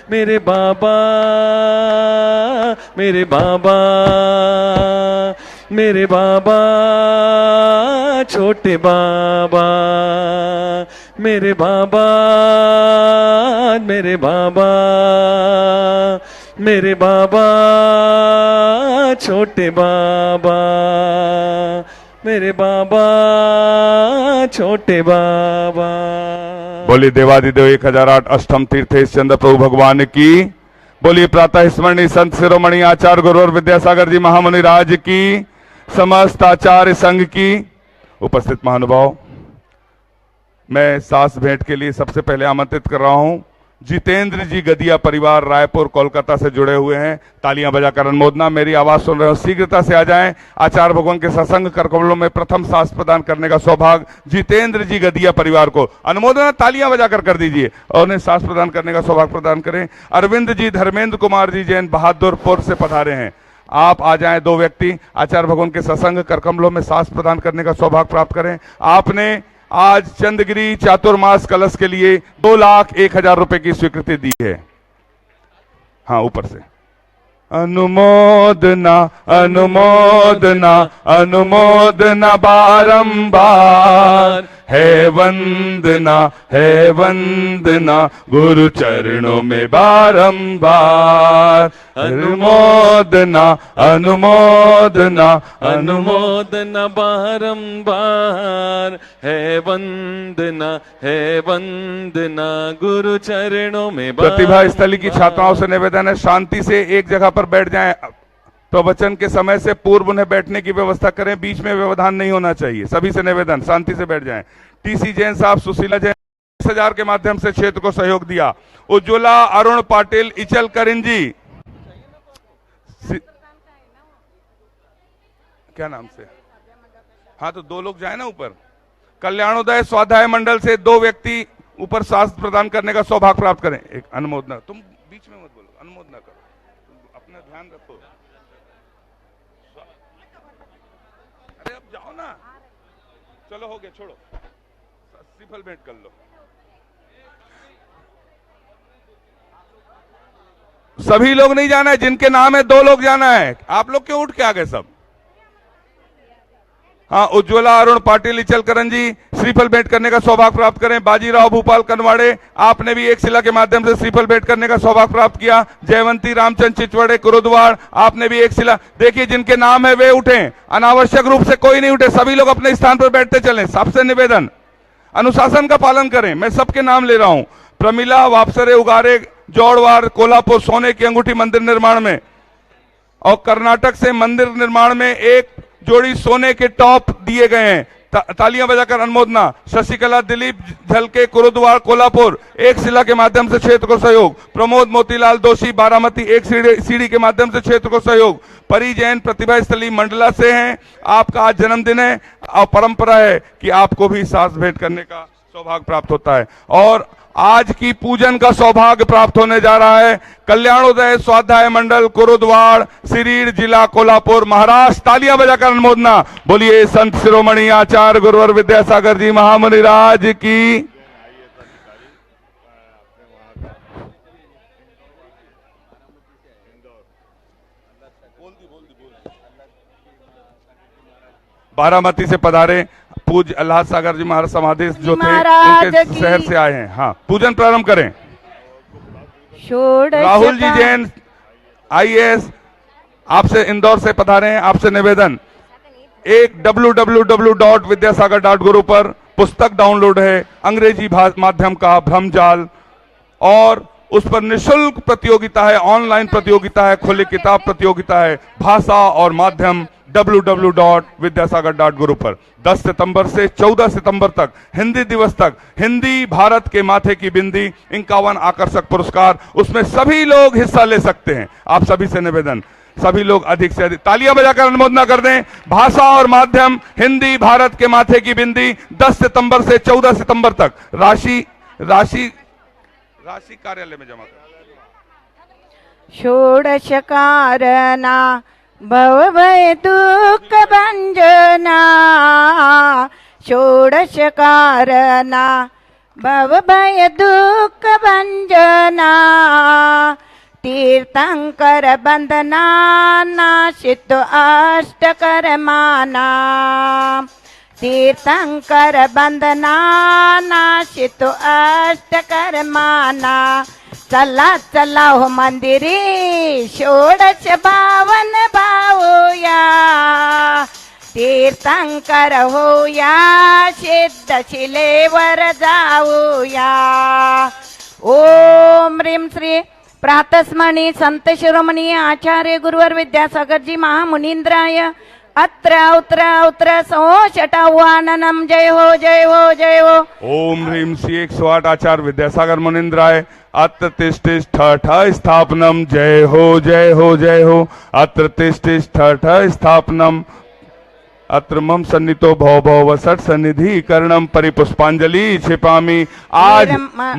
मेरे बाबा, मेरे बाबा, मेरे बाबा, छोटे बाबा, मेरे बाबा, मेरे बाबा, मेरे बाबा, छोटे बाबा, मेरे बाबा, छोटे बाबा। बोलिए देवादिदेव 1008 अष्टम तीर्थेश चंद्र प्रभु भगवान की। बोलिए प्रातः स्मरणीय संत शिरोमणि आचार्य गुरुवर विद्यासागर जी महामुनि राज की, समस्त आचार्य संघ की। उपस्थित महानुभाव, मैं सास भेंट के लिए सबसे पहले आमंत्रित कर रहा हूं जितेंद्र जी गदिया परिवार रायपुर कोलकाता से जुड़े हुए हैं। तालियां बजाकर अनुमोदना। मेरी आवाज सुन रहे हो, शीघ्रता से आ जाएं। आचार्य भगवान के सत्संग कर कमलों में प्रथम सास प्रदान करने का सौभाग्य जितेंद्र जी गदिया परिवार को अनुमोदना तालियां बजाकर कर दीजिए और उन्हें सास प्रदान करने का सौभाग्य प्रदान करें। अरविंद जी धर्मेंद्र कुमार जी जैन बहादुरपुर से पधारे हैं। आप आ जाएं, दो व्यक्ति आचार्य भगवान के सत्संग कर कमलों में सास प्रदान करने का सौभाग्य प्राप्त करें। आपने आज चंद्रगिरी चातुर्मास कलश के लिए 2,01,000 रुपए की स्वीकृति दी है। हाँ, ऊपर से अनुमोदना अनुमोदना अनुमोदना बारंबार है वंदना गुरु चरणों में बारंबार। अनुमोदना अनुमोदना अनुमोदना बारंबार है वंदना गुरु चरणों में। प्रतिभा स्थली की छात्राओं से निवेदन है, शांति से एक जगह पर बैठ जाएं। प्रवचन के समय से पूर्व उन्हें बैठने की व्यवस्था करें, बीच में व्यवधान नहीं होना चाहिए। सभी से निवेदन, शांति से बैठ जाएं। टीसी जैन साहब, सुशीला जैन 20,000 के माध्यम से क्षेत्र को सहयोग दिया। उज्ज्वला अरुण पाटिल इचल करिंजी, क्या नाम से? हाँ, तो 2 लोग जाए ना ऊपर। कल्याणोदय स्वाध्याय मंडल से 2 व्यक्ति ऊपर सास प्रदान करने का सौभाग्य प्राप्त करें। एक अनुमोदना, तुम बीच में मत बोलो, अनुमोदना करो, अपना ध्यान रखो। अरे अब जाओ ना, चलो हो गया, छोड़ो, श्रीफल भेंट कर लो। सभी लोग नहीं जाना है, जिनके नाम है 2 लोग जाना है। आप लोग क्यों उठ के आ गए सब? हाँ, उज्ज्वला अरुण पाटिल इचलकरन जी श्रीफल भेंट करने का सौभाग्य प्राप्त करें। बाजीराव भूपाल कनवाड़े, आपने भी एक शिला के माध्यम से श्रीफल भेंट करने का सौभाग्य प्राप्त किया। जयवंती रामचंद चिचवड़े कुरुद्वार, आपने भी एक शिला। देखिए, जिनके नाम है वे उठें, अनावश्यक रूप से कोई नहीं उठे, सभी लोग अपने स्थान पर बैठते चलें। सबसे निवेदन, अनुशासन का पालन करें। मैं सबके नाम ले रहा हूं। प्रमिला वापसरे उगारे जौड़वार कोल्हापुर सोने की अंगूठी मंदिर निर्माण में, और कर्नाटक से मंदिर निर्माण में एक जोड़ी सोने के टॉप दिए गए हैं। तालियां बजाकर अनुमोदना। शशिकला दिलीप झलके कुरुद्वार कोल्हापुर, एक शिला के माध्यम से क्षेत्र को सहयोग। प्रमोद मोतीलाल दोषी बारामती, एक सीढ़ी के माध्यम से क्षेत्र को सहयोग। परी जैन प्रतिभा स्थली मंडला से हैं। आपका आज जन्मदिन है और परंपरा है कि आपको भी सास भेंट करने का सौभाग्य प्राप्त होता है। और आज की पूजन का सौभाग्य प्राप्त होने जा रहा है कल्याणोदय स्वाध्याय मंडल कुरुद्वार सिरीड जिला कोल्हापुर महाराष्ट्र। तालियां बजाकर अनुमोदना। बोलिए संत शिरोमणि आचार्य गुरुवर विद्यासागर जी महामुनि राज की। बारामती से पधारे पूज्य अल्लाह सागर जी महाराज समाधि जो थे, उनके शहर से आए हैं। हाँ, पूजन प्रारंभ करें। राहुल जी जैन IAS, आपसे इंदौर से पधारे हैं। आपसे निवेदन, एक www.vidyasagar.guru पर पुस्तक डाउनलोड है अंग्रेजी माध्यम का भ्रमजाल, और उस पर निःशुल्क प्रतियोगिता है, ऑनलाइन प्रतियोगिता है, खुली किताब प्रतियोगिता है, भाषा और माध्यम www.vidyasagar.guru पर 10 सितंबर से 14 सितंबर तक, हिंदी दिवस तक, हिंदी भारत के माथे की बिंदी, 51 आकर्षक पुरस्कार, उसमें सभी लोग हिस्सा ले सकते हैं। आप सभी से निवेदन, सभी लोग अधिक से अधिक तालियां बजाकर अनुमोदना कर दें। भाषा और माध्यम हिंदी भारत के माथे की बिंदी 10 सितंबर से 14 सितंबर तक। राशि कार्यालय में जमा कर। षोडश कारना भव भय दुख भंजना, षोडश कारना भवभय दुःख भंजना तीर्थंकर बंदना नाशित अष्टकर माना तीर्थंकर बंदना नाशित अष्टकर माना चला चला हो मंदिरी षोडश बावन भाऊया तीर्थंकर होया सिद्ध शिलेवर जाऊया ओम ह्रीं श्री प्रातस्मरणी संत शिरोमणी आचार्य गुरुवर विद्यासागरजी महामुनींद्राय अत्र उत्र उत्र सोषटावाननम जय हो जय हो जय हो ओम ह्रीं श्री 108 आचार्य विद्यासागर मुनींद्राय अत्र तिष्ठिष्ठ ठ स्थापनम जय हो जय हो जय हो अत्र तिष्ठिष्ठ ठ स्थापनम अत्र मम सन्नितो भव भव वसट सन्निधि कर्णम परिपुष्पांजलि छिपामी। आज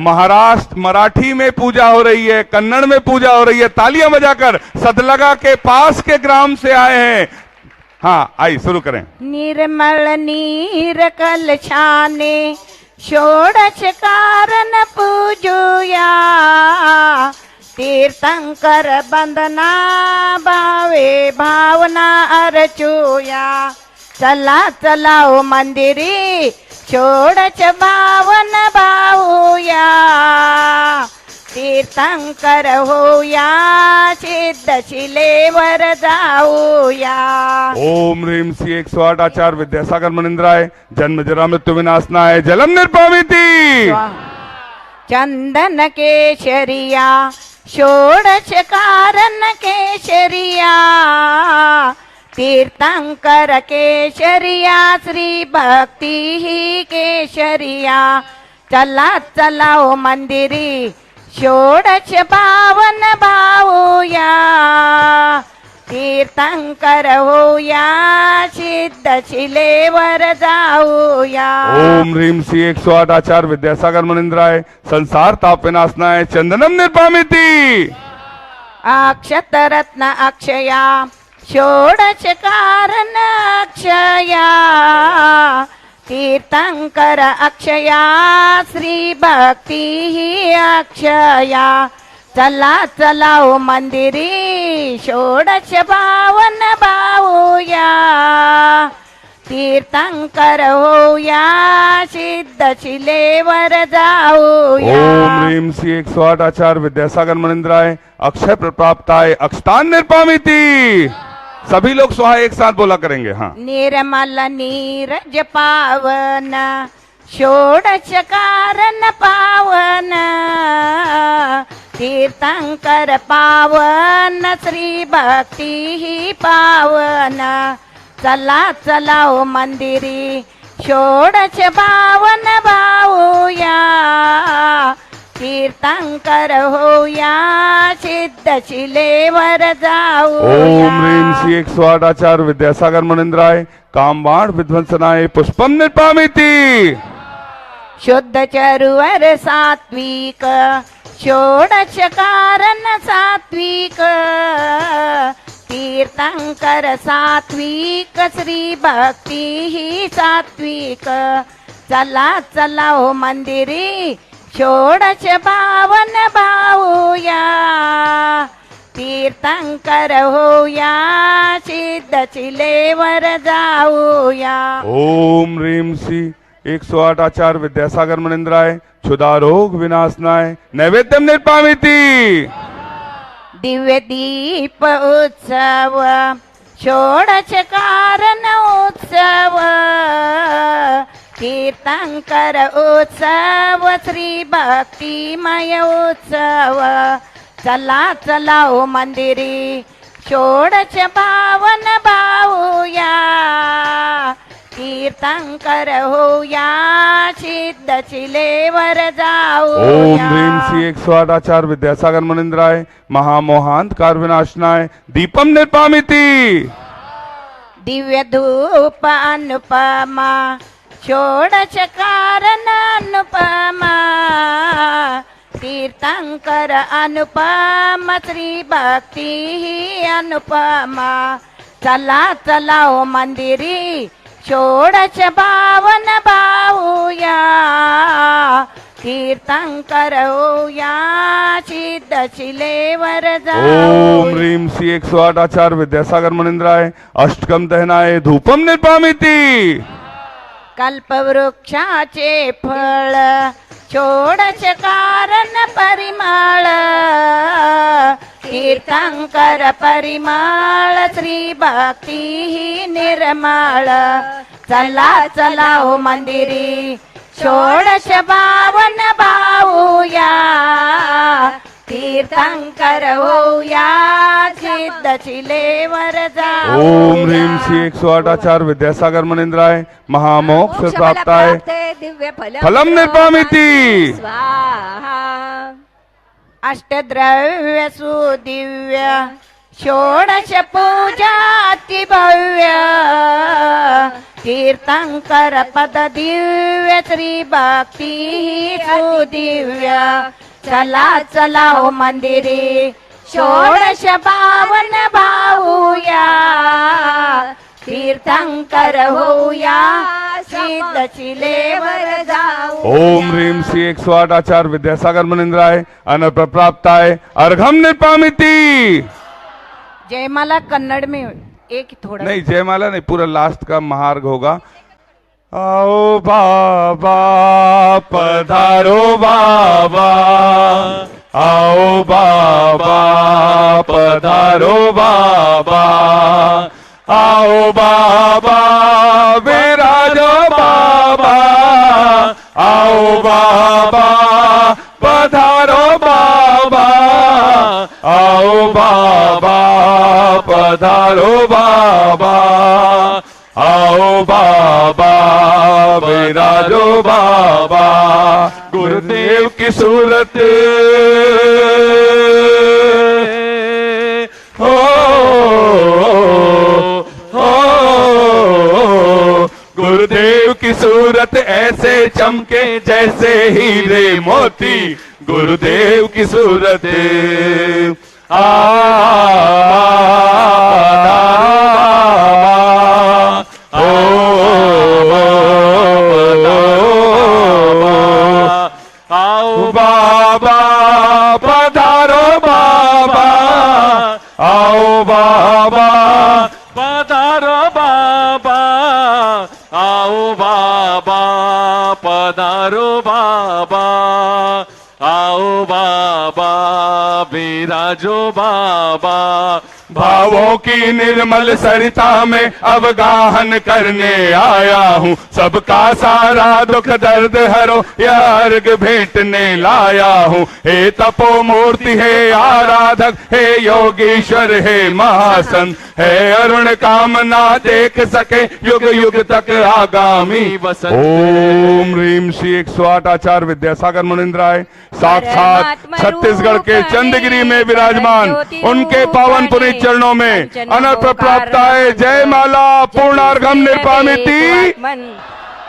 महाराष्ट्र मराठी में पूजा हो रही है, कन्नड़ में पूजा हो रही है। तालियां बजाकर सदलगा के पास के ग्राम से आए हैं। हाँ आई शुरू करें। निर्मल नीर कलशाने षोडश कारण पूजुया तीर्थंकर बंदना भावे भावना अर्चुया चला चला ओ मंदिरी षोडश बावन भाऊया तीर्थंकर होया सिद्ध शिलेवर जाऊया। ओम ह्रीं श्री 108 आचार्य विद्यासागर मुनींद्राय जन्म जरा मृत्यु विनाशनाय जलम निर्पामिति चंदन केशरिया षोडश कारण केशरिया तीर्थंकर केशरिया श्री भक्ति ही केशरिया चला चला ओ मंदिरी षोडश बावन भाऊया तीर्थंकर होया सिद्ध शिलेवर जाऊया। ओम ह्रीं श्री 108 आचार्य विद्यासागर मुनींद्राय संसार ताप विनाशनाय चंदनम निर्पामिति अक्षत रत्न अक्षया षोडश कारण अक्षया तीर्थंकर अक्षया श्री भक्ति ही अक्षया चला चला ओ मंदिरी षोडश बावन भाऊया तीर्थंकर होया सिद्ध शिलेवर जाऊया। ओम ह्रीं श्री 108 आचार्य विद्यासागर मुनींद्राय अक्षय प्राप्ताय अक्षतान निर्पामिति सभी लोग स्वाहा एक साथ बोला करेंगे। हाँ निर्मल नीरज पावन षोडश कारण पावन तीर्थंकर पावन श्री भक्ति ही पावन चला चला ओ मंदिरी षोडश बावन भाऊया तीर्थंकर होया सिद्ध शिलेवर जाऊया। ओम ह्रीं श्री 108 आचार्य विद्यासागर मुनींद्राय कामबाण विध्वंसनाय पुष्पम निर्पामिति शुद्ध चरुवर सात्विक षोडश कारण सात्विक तीर्थंकर सात्विक श्री भक्ति ही सात्विक चला चला ओ मंदिरी षोडश बावन भाऊया तीर्थंकर होया सिद्ध शिलेवर जाऊया। ओम ह्रीं श्री 108 आचार्य विद्यासागर मुनींद्राय क्षुधा रोग विनाशनाय नैवेद्यम निर्पामिति दिव्य दीप उत्सव षोडश कारण उत्सव तीर्थंकर उत्सव श्री भक्तिमय उत्सव चला चला ओ मंदिरी षोडश बावन भाऊया तीर्थंकर होया सिद्ध शिलेवर जाऊया। ओम ह्रीं श्री 108 आचार्य विद्यासागर मुनींद्राय महामोहांतकार विनाशनाय दीपम निर्पामिति दिव्य धूप अनुपमा षोडश कारण अनुपमा तीर्थंकर अनुपमा श्री भक्ति ही अनुपमा चला चला ओ मंदिरी षोडश बावन भाऊया तीर्थंकर होऊया सिद्ध शिलेवर ओम जाऊ ह्रीं श्री 108 आचार्य विद्यासागर मुनींद्राय अष्टकम दहनाय धूपम निर्पामिति कल्पवृक्षाचे फळ षोडश कारण परिमळ तीर्थंकर परिमळ श्री भक्ती ही निर्मळ चला चला हो मंदिरी षोडश बावन भाऊया तीर्थंकर होऊया सिद्ध शिलेवर जाऊ ओम ह्रीं श्री 108 आचार्य विद्यासागर मुनींद्राय महामोक्ष प्राप्ताय दिव्य फलम निर्पामिति स्वाहा अष्टद्रव्य सुदिव्य षोडश पूजा अति भव्य तीर्थंकर पद दिव्य श्री भक्ती सुदिव्य चला चला हो मंदिरी षोडश बावन भाऊया तीर्थंकर होऊया सिद्ध शिलेवर जाऊ ओम ह्रीं श्री 108 आचार्य विद्यासागर मुनींद्राय अनर्थ प्राप्ताय अर्घम निर्पामिति जयमाला कन्नड़ में एक थोड़ा नहीं जयमाला नहीं पूरा लास्ट का महार्घ होगा आओ बाबा पधारो बाबा आओ बाबा पधारो बाबा आओ बाबा विराजो बाबा आओ बाबा पधारो बाबा आओ बाबा पधारो बाबा आओ बाबा विराजो बाबा गुरुदेव की सूरत हो गुरुदेव की सूरत ऐसे चमके जैसे हीरे मोती गुरुदेव की सूरत आओ बाबा पधारो बाबा आओ बाबा पधारो बाबा आओ बाबा पधारो बाबा आओ बाबा विराजो बाबा भावों की निर्मल सरिता में अवगाहन करने आया हूँ सबका सारा दुख दर्द हरो यह अर्घ भेंटने लाया हूँ हे तपो मूर्ति हे आराधक हे योगीश्वर हे महासन है अरुण कामना देख सके युग युग तक आगामी वसंत। ओम ह्रीं श्री 108 आचार्य विद्यासागर मुनींद्राय साक्षात छत्तीसगढ़ के चंदगिरी में विराजमान उनके पावनपुरी चरणों में अनर्थ प्राप्त आए जय माला पूर्णार्घम निर्पामिति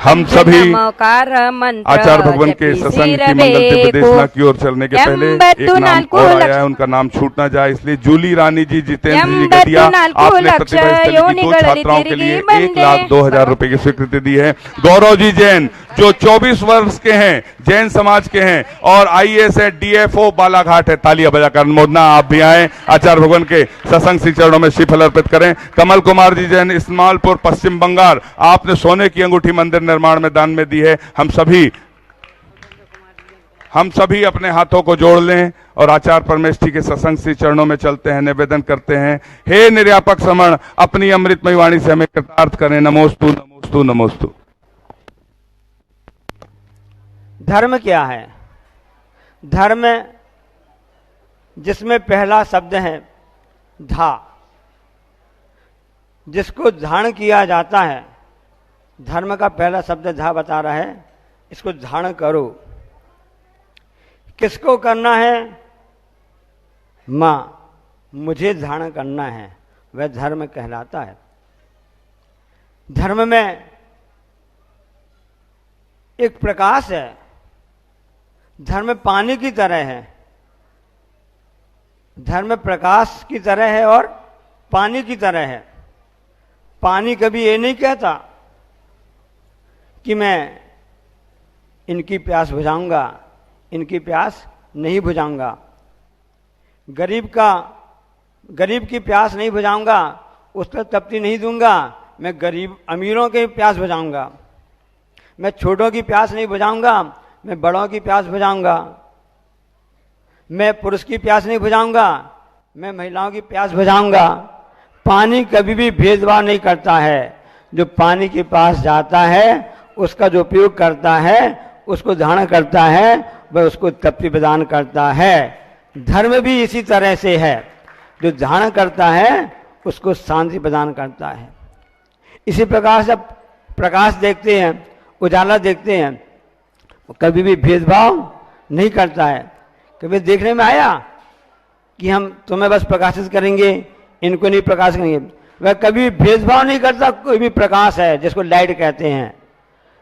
हम सभी आचार्य भगवान के सत्संग की मंगल दिव्य देशना की ओर चलने के पहले एक नाम और आया है उनका नाम छूट ना जाए इसलिए जूली रानी जी जितेंद्र जी गदिया आपने प्रतिभा स्थली की 2 छात्राओं के लिए 1,02,000 रुपए की स्वीकृति दी है। गौरव जी जैन जो 24 वर्ष के हैं जैन समाज के हैं और IAS है DFO बालाघाट है तालियां बजाकर अनुमोदना आप भी आए आचार्य भगवान के सत्संग श्री चरणों में श्रीफल अर्पित करें। कमल कुमार जी जैन इस्मालपुर पश्चिम बंगाल आपने सोने की अंगूठी मंदिर निर्माण में दान में दी है। हम सभी अपने हाथों को जोड़ लें और आचार्य परमेष्ठी के सत्संग श्री चरणों में चलते हैं निवेदन करते हैं हे निर्यापक समण अपनी अमृतमय वाणी से हमें कृतार्थ करें। नमोस्तु नमोस्तु नमोस्तु। धर्म क्या है? धर्म जिसमें पहला शब्द है धा, जिसको धारण किया जाता है। धर्म का पहला शब्द धा बता रहा है, इसको धारण करो। किसको करना है? मां मुझे धारण करना है, वह धर्म कहलाता है। धर्म में एक प्रकाश है, धर्म पानी की तरह है। धर्म प्रकाश की तरह है और पानी की तरह है। पानी कभी ये नहीं कहता कि मैं इनकी प्यास बुझाऊंगा, इनकी प्यास नहीं बुझाऊंगा। गरीब की प्यास नहीं बुझाऊंगा, उसको तृप्ति नहीं दूंगा। मैं गरीब अमीरों की प्यास बुझाऊंगा। मैं छोटों की प्यास नहीं बुझाऊंगा, मैं बड़ों की प्यास बुझाऊंगा। मैं पुरुष की प्यास नहीं बुझाऊंगा, मैं महिलाओं की प्यास बुझाऊंगा। पानी कभी भी भेदभाव नहीं करता है। जो पानी के पास जाता है, उसका जो उपयोग करता है, उसको धारण करता है, वह उसको तृप्ति प्रदान करता है। धर्म भी इसी तरह से है। जो धारण करता है, उसको शांति प्रदान करता है। इसी प्रकार से प्रकाश देखते हैं, उजाला देखते हैं, वो कभी भी भेदभाव नहीं करता है। कभी देखने में आया कि हम तुम्हें बस प्रकाशित करेंगे, इनको नहीं प्रकाश करेंगे। वह कभी भेदभाव नहीं करता। कोई भी प्रकाश है, जिसको लाइट कहते हैं।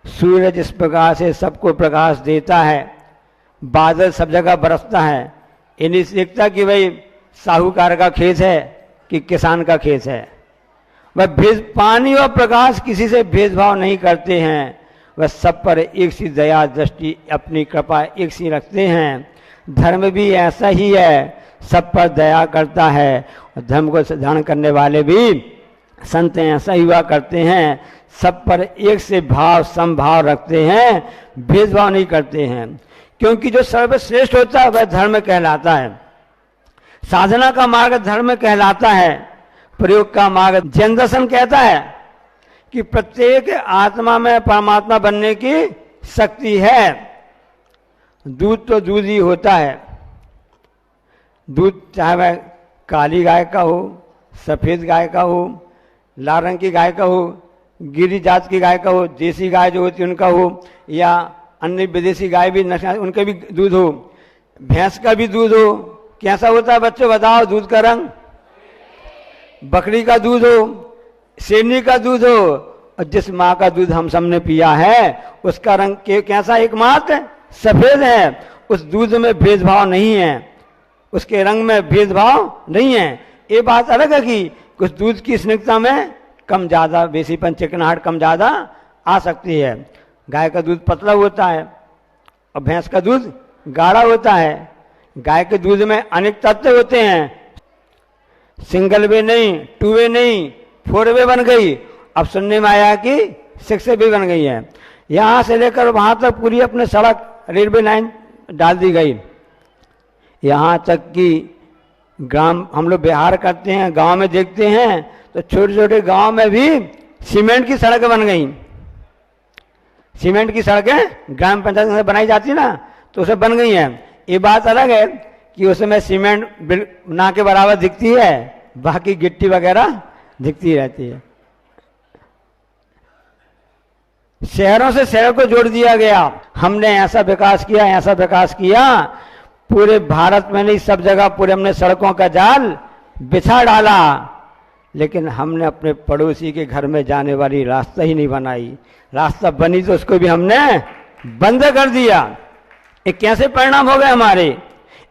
सूर्य जिस प्रकार से सबको प्रकाश देता है, बादल सब जगह बरसता है। ये नहीं देखता कि भाई साहूकार का खेत है कि किसान का खेत है। वह पानी और प्रकाश किसी से भेदभाव नहीं करते हैं। वह सब पर एक सी दया दृष्टि, अपनी कृपा एक सी रखते हैं। धर्म भी ऐसा ही है, सब पर दया करता है। और धर्म को धारण करने वाले भी संत ऐसा ही हुआ करते हैं। सब पर एक से भाव समभाव रखते हैं, भेदभाव नहीं करते हैं। क्योंकि जो सर्वश्रेष्ठ होता है वह धर्म कहलाता है। साधना का मार्ग धर्म कहलाता है। प्रयोग का मार्ग जैन दर्शन कहता है कि प्रत्येक आत्मा में परमात्मा बनने की शक्ति है। दूध तो दूध ही होता है। दूध चाहे वह काली गाय का हो, सफेद गाय का हो, लाल रंग की गाय का हो, गिरी जात की गाय का हो, देसी गाय जो होती है उनका हो, या अन्य विदेशी गाय भी उनका भी दूध हो, भैंस का भी दूध हो। कैसा होता है बच्चों बताओ दूध का रंग? बकरी का दूध हो, शेरनी का दूध हो। और जिस माँ का दूध हम सबने पिया है उसका रंग कैसा? एकमात्र सफेद है। उस दूध में भेदभाव नहीं है, उसके रंग में भेदभाव नहीं है। ये बात अलग है कि कुछ दूध की स्निग्धता में कम ज्यादा, बेसीपन, चिकनाहट कम ज्यादा आ सकती है। गाय का दूध पतला होता है और भैंस का दूध गाढ़ा होता है। गाय के दूध में अनेक तत्व होते हैं। सिंगल वे नहीं, टू वे नहीं, 4 वे बन गई। अब सुनने में आया कि 6 वे बन गई है। यहां से लेकर वहां तक पूरी अपने सड़क रेलवे लाइन डाल दी गई। यहां तक कि ग्राम, हम लोग बिहार करते हैं, गांव में देखते हैं तो छोटे छोटे गांव में भी सीमेंट की सड़क बन गई। सीमेंट की सड़कें ग्राम पंचायत में बनाई जाती ना, तो उसे बन गई हैं। ये बात अलग है कि उसमें सीमेंट ना के बराबर दिखती है, बाकी गिट्टी वगैरह दिखती रहती है। शहरों से शहर को जोड़ दिया गया। हमने ऐसा विकास किया, ऐसा विकास किया, पूरे भारत में नहीं सब जगह पूरे हमने सड़कों का जाल बिछा डाला। लेकिन हमने अपने पड़ोसी के घर में जाने वाली रास्ता ही नहीं बनाई। रास्ता बनी तो उसको भी हमने बंद कर दिया। ये कैसे परिणाम हो गए हमारे?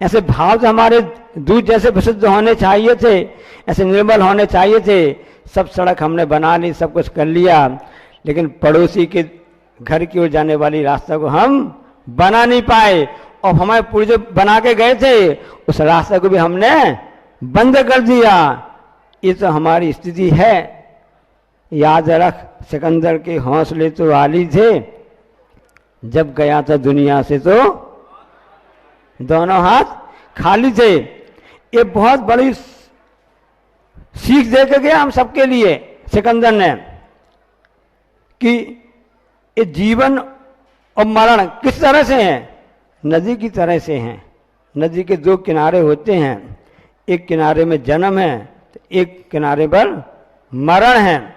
ऐसे भाव जो हमारे दूध जैसे विशुद्ध होने चाहिए थे, ऐसे निर्मल होने चाहिए थे, सब सड़क हमने बना ली, सब कुछ कर लिया, लेकिन पड़ोसी के घर की ओर जाने वाली रास्ता को हम बना नहीं पाए। और हमारे पूर्वज बना के गए थे, उस रास्ते को भी हमने बंद कर दिया। ये तो हमारी स्थिति है। याद रख, सिकंदर के हौसले तो आली थे, जब गया था दुनिया से तो दोनों हाथ खाली थे। ये बहुत बड़ी सीख दे के गया हम सबके लिए सिकंदर ने, कि ये जीवन और मरण किस तरह से है? नदी की तरह से हैं। नदी के 2 किनारे होते हैं, एक किनारे में जन्म है तो एक किनारे पर मरण है।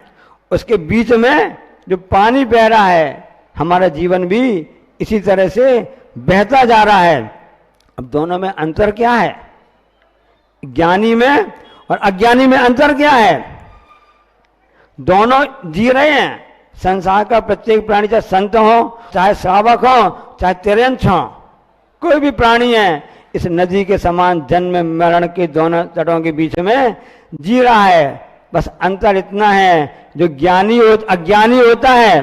उसके बीच में जो पानी बह रहा है, हमारा जीवन भी इसी तरह से बहता जा रहा है। अब दोनों में अंतर क्या है? ज्ञानी में और अज्ञानी में अंतर क्या है? दोनों जी रहे हैं। संसार का प्रत्येक प्राणी, चाहे संत हो, चाहे श्रावक हो, चाहे तिर्यंछ हो, कोई भी प्राणी है, इस नदी के समान जन्म मरण के दोनों तटों के बीच में जी रहा है। बस अंतर इतना है, जो ज्ञानी अज्ञानी होता है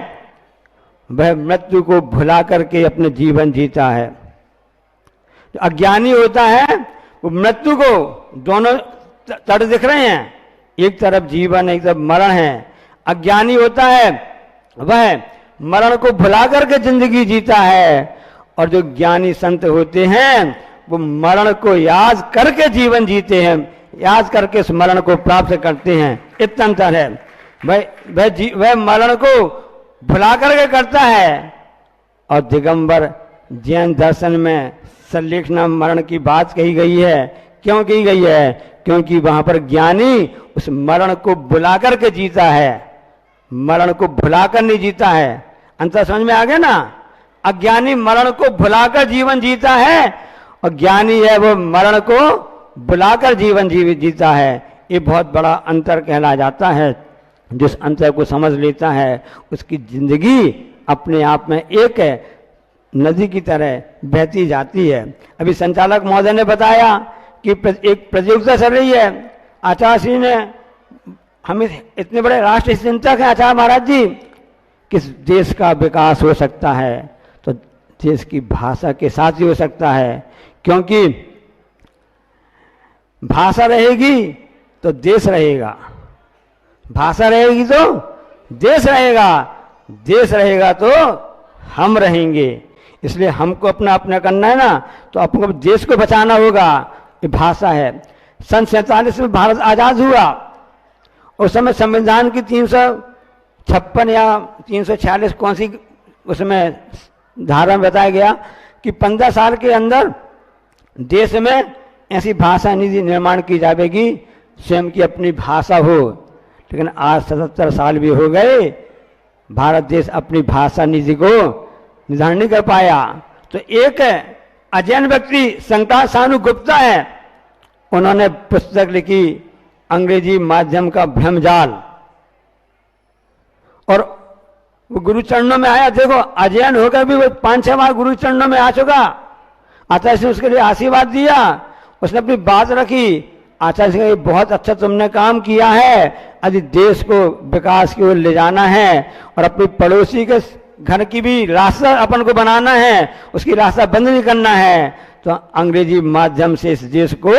वह मृत्यु को भुला करके अपने जीवन जीता है। जो अज्ञानी होता है वो मृत्यु को, दोनों तट दिख रहे हैं, एक तरफ जीवन एक तरफ मरण है। अज्ञानी होता है वह मरण को भुला करके जिंदगी जीता है, और जो ज्ञानी संत होते हैं वो मरण को याद करके जीवन जीते हैं, याद करके उस मरण को प्राप्त करते हैं। इतना अंतर है। वह मरण को भुला करके करता है, और दिगंबर जैन दर्शन में सल्लेखना मरण की बात कही गई है। क्यों कही गई है? क्योंकि वहां पर ज्ञानी उस मरण को भुला करके जीता है, मरण को भुलाकर नहीं जीता है। अंतर समझ में आ गया ना? अज्ञानी मरण को भुलाकर जीवन जीता है, और ज्ञानी है वो मरण को भुलाकर जीवन जीता है। ये बहुत बड़ा अंतर कहला जाता है। जिस अंतर को समझ लेता है उसकी जिंदगी अपने आप में एक नदी की तरह बहती जाती है। अभी संचालक महोदय ने बताया कि एक प्रतियोगिता चल रही है। आचार्य श्री ने, हमें इतने बड़े राष्ट्र चिंतक हैं आचार्य महाराज जी, किस देश का विकास हो सकता है तो देश की भाषा के साथ ही हो सकता है। क्योंकि भाषा रहेगी तो देश रहेगा, भाषा रहेगी तो देश रहेगा, देश रहेगा तो हम रहेंगे। इसलिए हमको अपना अपना करना है ना, तो अपने देश को बचाना होगा। ये भाषा है। सन 47 में भारत आजाद हुआ, उस समय संविधान की 356 या 346 कौन सी उसमें धारा में बताया गया कि 15 साल के अंदर देश में ऐसी भाषा नीति निर्माण की जाएगी स्वयं की अपनी भाषा हो। लेकिन आज 77 साल भी हो गए, भारत देश अपनी भाषा नीति को निर्धारण नहीं कर पाया। तो एक अजैन व्यक्ति शंकर सानू गुप्ता है, उन्होंने पुस्तक लिखी अंग्रेजी माध्यम का भ्रमजाल, और वो गुरु चरणों में आया। देखो अजैन होकर भी वो 5-6 बार गुरु चरणों में आ चुका। आचार्य से उसके लिए आशीर्वाद दिया, उसने अपनी बात रखी। आचार्य से बहुत अच्छा तुमने काम किया है, यदि देश को विकास की ओर ले जाना है और अपनी पड़ोसी के घर की भी रास्ता अपन को बनाना है, उसकी रास्ता बंद नहीं करना है, तो अंग्रेजी माध्यम से इस देश को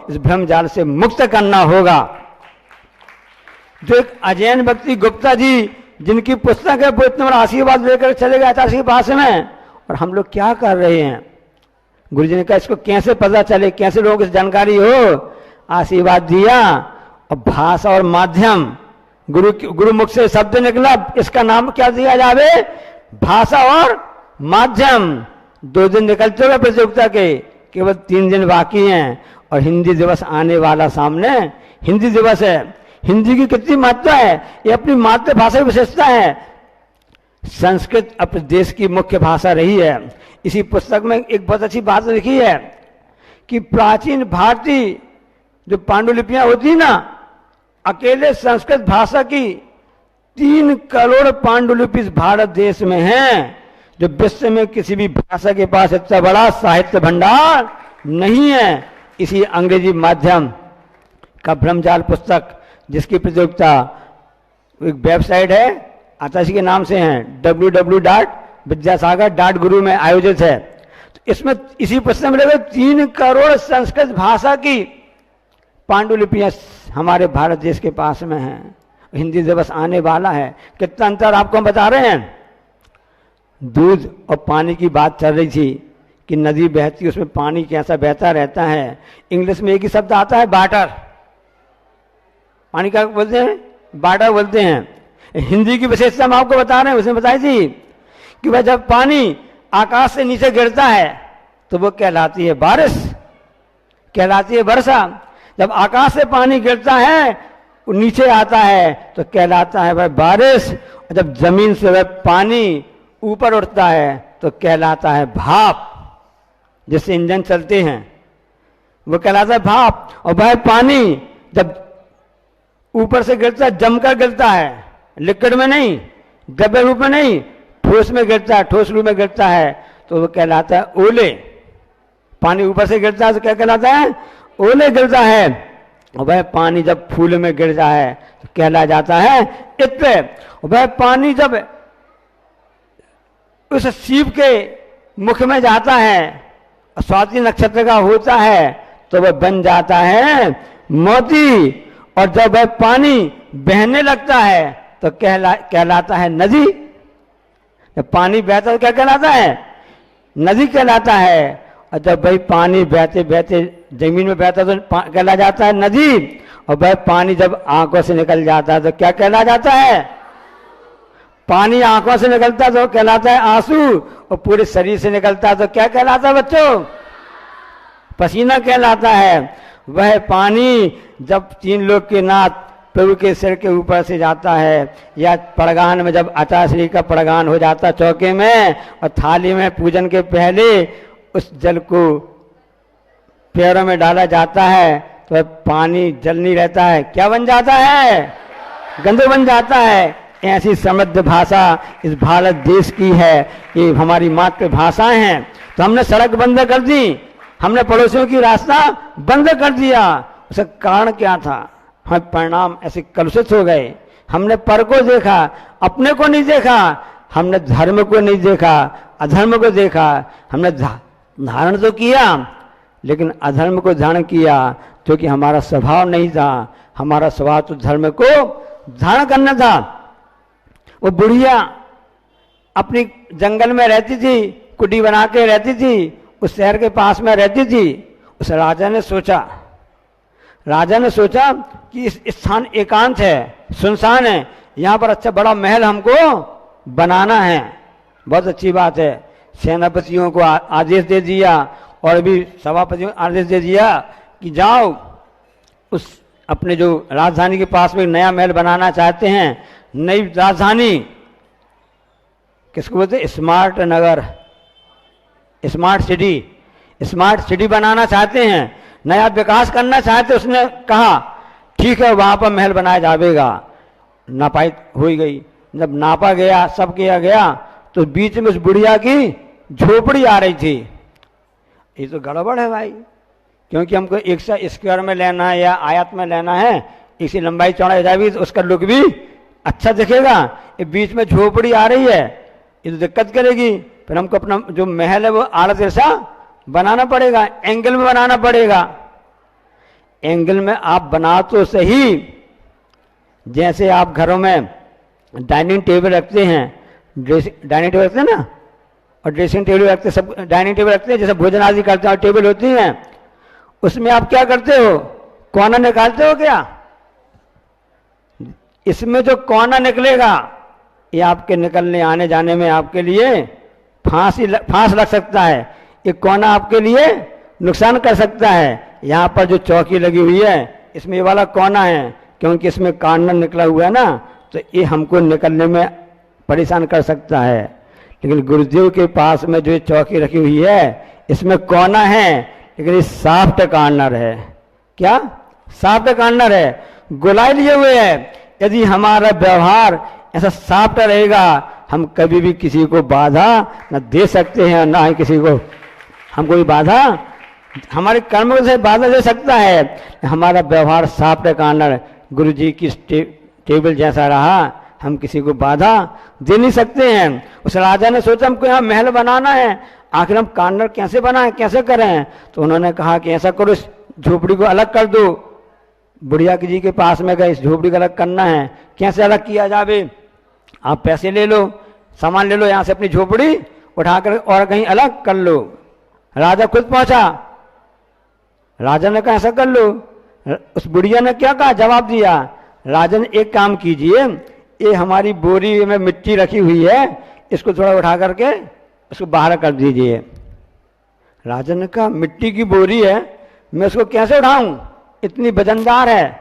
इस भ्रमजाल से मुक्त करना होगा। जो एक अजैन व्यक्ति गुप्ता जी, जिनकी पुस्तक है, वो इतना बड़ा आशीर्वाद लेकर चले गए आचार्य के पास में। और हम लोग क्या कर रहे हैं? गुरु जी ने कहा इसको कैसे पता चले, कैसे लोगों को जानकारी हो। आशीर्वाद दिया, और भाषा और माध्यम, गुरुमुख से शब्द निकला, इसका नाम क्या दिया जावे? भाषा और माध्यम। 2 दिन निकलते हुए प्रतियोगिता के, केवल 3 दिन बाकी हैं, और हिंदी दिवस आने वाला सामने। हिंदी दिवस है। हिंदी की कितनी महत्ता है, ये अपनी मातृभाषा की विशेषता है। संस्कृत अपने देश की मुख्य भाषा रही है। इसी पुस्तक में एक बहुत अच्छी बात लिखी है कि प्राचीन भारतीय जो पांडुलिपियां होती ना, अकेले संस्कृत भाषा की 3 करोड़ पांडुलिपि भारत देश में हैं, जो विश्व में किसी भी भाषा के पास इतना बड़ा साहित्य भंडार नहीं है। इसी अंग्रेजी माध्यम का भ्रमजाल पुस्तक, जिसकी प्रतियोगिता एक वेबसाइट है आचार्य के नाम से है, www.vidyasagar.guru में आयोजित है। तो इसमें इसी पुस्तक में 3 करोड़ संस्कृत भाषा की पांडुलिपियां हमारे भारत देश के पास में हैं। हिंदी दिवस आने वाला है। कितना अंतर आपको हम बता रहे हैं। दूध और पानी की बात चल रही थी कि नदी बहती है, उसमें पानी कैसा बहता रहता है। इंग्लिश में एक ही शब्द आता है, वाटर। पानी का बोलते हैं, वाटर बोलते हैं। हिंदी की विशेषता हम आपको बता रहे हैं, उसने बताई थी कि वह जब पानी आकाश से नीचे गिरता है तो वो कहलाती है बारिश, कहलाती है वर्षा। जब आकाश से पानी गिरता है, वो नीचे आता है तो कहलाता है वह बारिश। और जब जमीन से वह पानी ऊपर उठता है तो कहलाता है भाप, जिससे इंजन चलते हैं, वो कहलाता है भाप। और वह पानी जब ऊपर से गिरता है, जमकर गिरता है, लिक्विड में नहीं, द्रव्य रूप में नहीं, ठोस में गिरता है, ठोस रूप में गिरता है, तो वो कहलाता है ओले। पानी ऊपर से गिरता है तो क्या कहलाता है? ओले गिरता है। और वह पानी जब फूल में गिरता है तो कहला जाता है इत्र। वह पानी जब उस शिव के मुख में जाता है, स्वाति नक्षत्र का होता है, तो वह बन जाता है मोती। और जब वह पानी बहने लगता है तो कहलाता है नदी। जब पानी बहता है क्या कहलाता है? नदी कहलाता है। और जब वही पानी बहते बहते जमीन में बहता है तो कहला जाता है नदी। और वह पानी जब आंखों से निकल जाता है तो क्या कहला जाता है? पानी आंखों से निकलता है तो कहलाता है आंसू। और पूरे शरीर से निकलता है तो क्या कहलाता है बच्चों? पसीना कहलाता है। वह पानी जब 3 लोग के नाथ प्रभु के सिर के ऊपर से जाता है, या पड़गान में जब आचार्य का पड़गान हो जाता है चौके में, और थाली में पूजन के पहले उस जल को पैरों में डाला जाता है, तो पानी जल नहीं रहता है, क्या बन जाता है? गंध बन जाता है। ऐसी समृद्ध भाषा इस भारत देश की है, ये हमारी मातृभाषाएं हैं। तो हमने सड़क बंद कर दी, हमने पड़ोसियों की रास्ता बंद कर दिया। उसका कारण क्या था? हमें परिणाम ऐसे कलुषित हो गए। हमने पर को देखा, अपने को नहीं देखा। हमने धर्म को नहीं देखा, अधर्म को देखा। हमने धारण तो किया, लेकिन अधर्म को धारण किया, क्योंकि हमारा स्वभाव नहीं था। हमारा स्वभाव तो धर्म को धारण करना था। वो बुढ़िया अपनी जंगल में रहती थी, कुटी बना के रहती थी, उस शहर के पास में रहती थी। उस राजा ने सोचा कि इस स्थान एकांत है, सुनसान है, यहाँ पर अच्छा बड़ा महल हमको बनाना है। बहुत अच्छी बात है। सेनापतियों को आदेश दे दिया, और भी सभापतियों को आदेश दे दिया कि जाओ उस अपने जो राजधानी के पास में नया महल बनाना चाहते हैं, नई राजधानी, किसको बोलते? स्मार्ट नगर, स्मार्ट सिटी बनाना चाहते हैं, नया विकास करना चाहते। उसने कहा ठीक है, वहां पर महल बनाया जाएगा। नापाई हो गई। जब नापा गया, सब किया गया, तो बीच में उस बुढ़िया की झोपड़ी आ रही थी। ये तो गड़बड़ है भाई, क्योंकि हमको 100 स्क्वायर में लेना है या आयत में लेना है, इसी लंबाई चौड़ाई जाएगी तो उसका लुक भी अच्छा दिखेगा। ये बीच में झोपड़ी आ रही है, ये तो दिक्कत करेगी। फिर हमको अपना जो महल है वो आड़ा तिरछा बनाना पड़ेगा, एंगल में बनाना पड़ेगा। एंगल में आप बना तो सही, जैसे आप घरों में डाइनिंग टेबल रखते हैं, डाइनिंग टेबल रखते हैं ना, और ड्रेसिंग टेबल रखते हैं, सब डाइनिंग टेबल रखते हैं, जैसे भोजन आदि करते हैं, और टेबल होती हैं, उसमें आप क्या करते हो? कोना निकालते हो क्या? इसमें जो कोना निकलेगा, ये आपके निकलने आने जाने में आपके लिए फांस लग सकता है। ये कोना आपके लिए नुकसान कर सकता है। यहाँ पर जो चौकी लगी हुई है, इसमें ये वाला कोना है, क्योंकि इसमें कार्नर निकला हुआ है ना, तो ये हमको निकलने में परेशान कर सकता है। लेकिन गुरुदेव के पास में जो चौकी रखी हुई है, इसमें कोना है, लेकिन ये सॉफ्ट कार्नर है। क्या? सॉफ्ट कार्नर है, गोलाई लिए हुए है। यदि हमारा व्यवहार ऐसा सॉफ्ट रहेगा, हम कभी भी किसी को बाधा न दे सकते हैं, ना ही किसी को हम कोई बाधा, हमारे कर्म से बाधा दे सकता है। हमारा व्यवहार सॉफ्ट कार्नर, गुरु जी की टेबल जैसा रहा, हम किसी को बाधा दे नहीं सकते हैं। उस राजा ने सोचा हमको यहाँ महल बनाना है, आखिर हम कार्नर कैसे बनाएं, कैसे करें? तो उन्होंने कहा कि ऐसा करो, इस झोपड़ी को अलग कर दो। बुढ़िया जी के पास में गए, इस झोपड़ी को अलग करना है, कैसे अलग किया जाए? आप पैसे ले लो, सामान ले लो, यहाँ से अपनी झोपड़ी उठाकर और कहीं अलग कर लो। राजा खुद पहुंचा, राजा ने कहा ऐसा कर लो। उस बुढ़िया ने क्या कहा? जवाब दिया, राजन एक काम कीजिए, ये हमारी बोरी में मिट्टी रखी हुई है, इसको थोड़ा उठा करके उसको बाहर कर दीजिए। राजन ने कहा मिट्टी की बोरी है, मैं उसको कैसे उठाऊं, इतनी वजनदार है।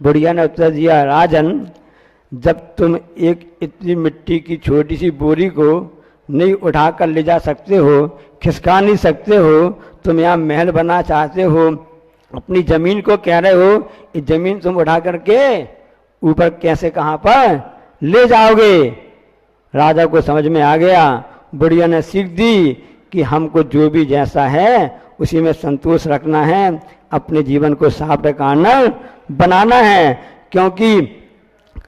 बुढ़िया ने उत्तर दिया, राजन जब तुम एक इतनी मिट्टी की छोटी सी बोरी को नहीं उठा कर ले जा सकते हो, खिसका नहीं सकते हो, तुम यहाँ महल बना चाहते हो, अपनी जमीन को कह रहे हो, ये जमीन तुम उठा करके ऊपर कैसे कहाँ पर ले जाओगे? राजा को समझ में आ गया। बुढ़िया ने सीख दी कि हमको जो भी जैसा है उसी में संतोष रखना है, अपने जीवन को साफ कार्नर बनाना है। क्योंकि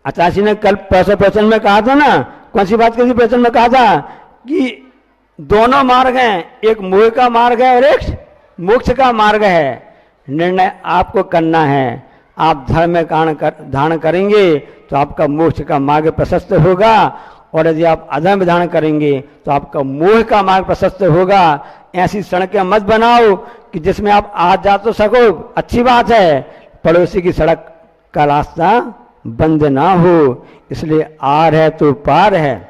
आचार्य ने कल प्रवचन में कहा था ना, कौन सी बात कही प्रवचन में कहा था कि दोनों मार्ग हैं, एक मोह का मार्ग है और एक मोक्ष का मार्ग है। निर्णय आपको करना है। आप धर्म में धारण करेंगे तो आपका मोक्ष का मार्ग प्रशस्त होगा, और यदि आप अधर्म धारण करेंगे तो आपका मोह का मार्ग प्रशस्त होगा। ऐसी सड़कें मत बनाओ कि जिसमें आप आ जा तो सको, अच्छी बात है, पड़ोसी की सड़क का रास्ता बंद ना हो। इसलिए आर है तो पार है।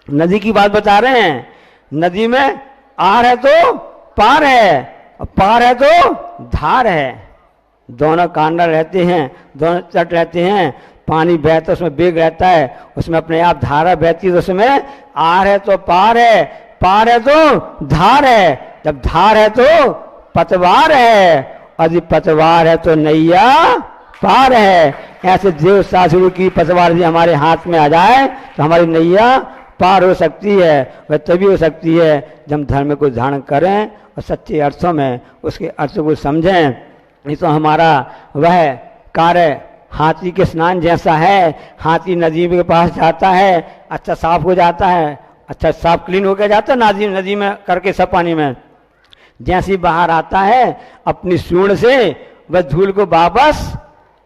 नदी की बात बता रहे हैं, नदी में आर है तो पार है, और पार है तो धार है। दोनों कांडा रहते हैं, दोनों तट रहते हैं, पानी बहता उसमें वेग रहता है, उसमें अपने आप धारा बहती है, तो उसमें आर है तो पार है, पार है तो धार है। जब धार है तो पतवार है, और यदि पतवार है तो नैया पार है। ऐसे देव शास्त्रों की पतवार यदि हमारे हाथ में आ जाए तो हमारी नैया पार हो सकती है। वह तभी हो सकती है जब हम धर्म को धारण करें और सच्चे अर्थों में उसके अर्थ को समझें। नहीं तो हमारा वह कार्य हाथी के स्नान जैसा है। हाथी नदी के पास जाता है, अच्छा साफ हो जाता है, अच्छा साफ क्लीन होकर जाता है नदी में करके सब पानी में। जैसे ही बाहर आता है अपनी सूंड से वह धूल को वापस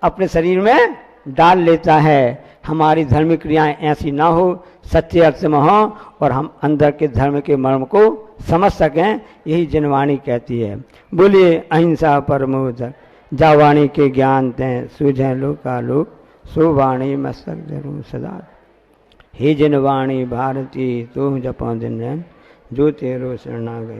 अपने शरीर में डाल लेता है। हमारी धर्मिक क्रियाएं ऐसी ना हो, सच्चे अर्थ में हो, और हम अंदर के धर्म के मर्म को समझ सकें। यही जनवाणी कहती है। बोलिए अहिंसा परमो धर्म, जा वाणी के ज्ञान तें सूझे लोकालोक, सो वाणी मस्तक धरूं सदा। हे जनवाणी भारती तुम जपो दिन रैन, जो तेरो शरणा गए